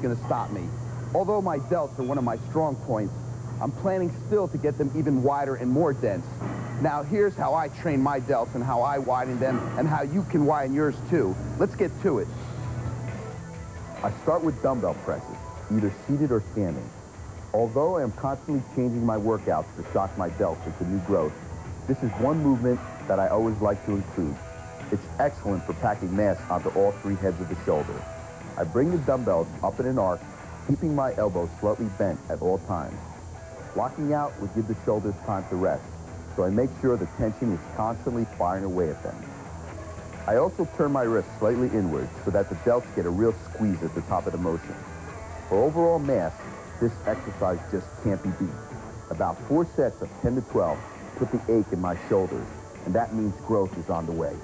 going to stop me. Although my delts are one of my strong points, I'm planning still to get them even wider and more dense. Now here's how I train my delts and how I widen them and how you can widen yours too. Let's get to it. I start with dumbbell presses, either seated or standing. Although I am constantly changing my workouts to shock my delts into new growth, this is one movement that I always like to include. It's excellent for packing mass onto all three heads of the shoulder. I bring the dumbbells up in an arc, keeping my elbows slightly bent at all times. Locking out would give the shoulders time to rest, so I make sure the tension is constantly firing away at them. I also turn my wrist slightly inward so that the delts get a real squeeze at the top of the motion. For overall mass, this exercise just can't be beat. About 4 sets of 10 to 12 put the ache in my shoulders, and that means growth is on the way.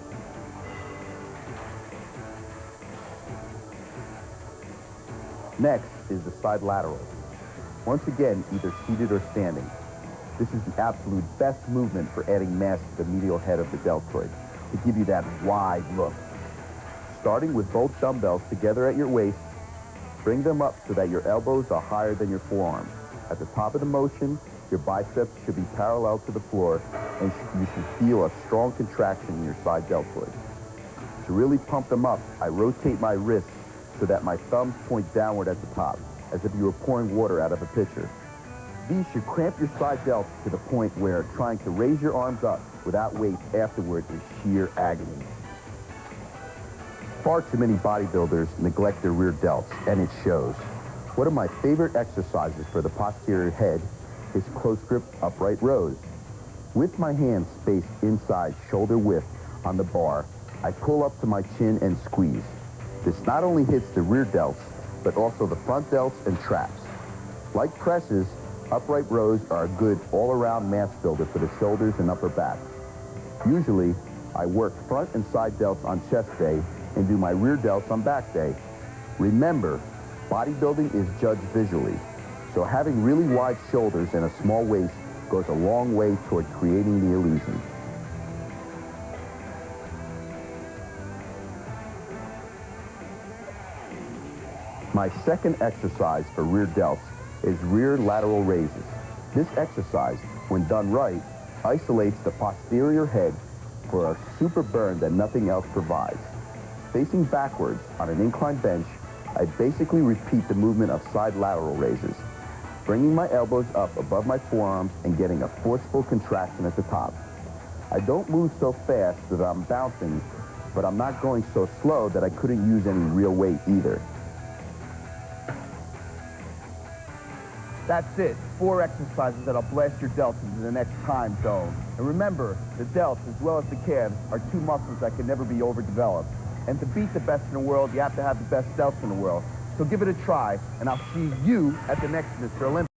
Next is the side lateral. Once again, either seated or standing. This is the absolute best movement for adding mass to the medial head of the deltoid, to give you that wide look. Starting with both dumbbells together at your waist, bring them up so that your elbows are higher than your forearms. At the top of the motion, your biceps should be parallel to the floor, and you should feel a strong contraction in your side deltoid. To really pump them up, I rotate my wrists so that my thumbs point downward at the top, as if you were pouring water out of a pitcher. These should cramp your side delts to the point where trying to raise your arms up without weight afterward is sheer agony. Far too many bodybuilders neglect their rear delts, and it shows. One of my favorite exercises for the posterior head is close grip upright rows. With my hands spaced inside shoulder width on the bar, I pull up to my chin and squeeze. This not only hits the rear delts, but also the front delts and traps. Like presses, upright rows are a good all-around mass builder for the shoulders and upper back. Usually, I work front and side delts on chest day and do my rear delts on back day. Remember, bodybuilding is judged visually, so having really wide shoulders and a small waist goes a long way toward creating the illusion. My second exercise for rear delts is rear lateral raises. This exercise, when done right, isolates the posterior head for a super burn that nothing else provides. Facing backwards on an inclined bench, I basically repeat the movement of side lateral raises, bringing my elbows up above my forearms and getting a forceful contraction at the top. I don't move so fast that I'm bouncing, but I'm not going so slow that I couldn't use any real weight either. That's it. 4 exercises that'll blast your delts into the next time zone. And remember, the delts, as well as the calves, are 2 muscles that can never be overdeveloped. And to beat the best in the world, you have to have the best delts in the world. So give it a try, and I'll see you at the next Mr. Olympia.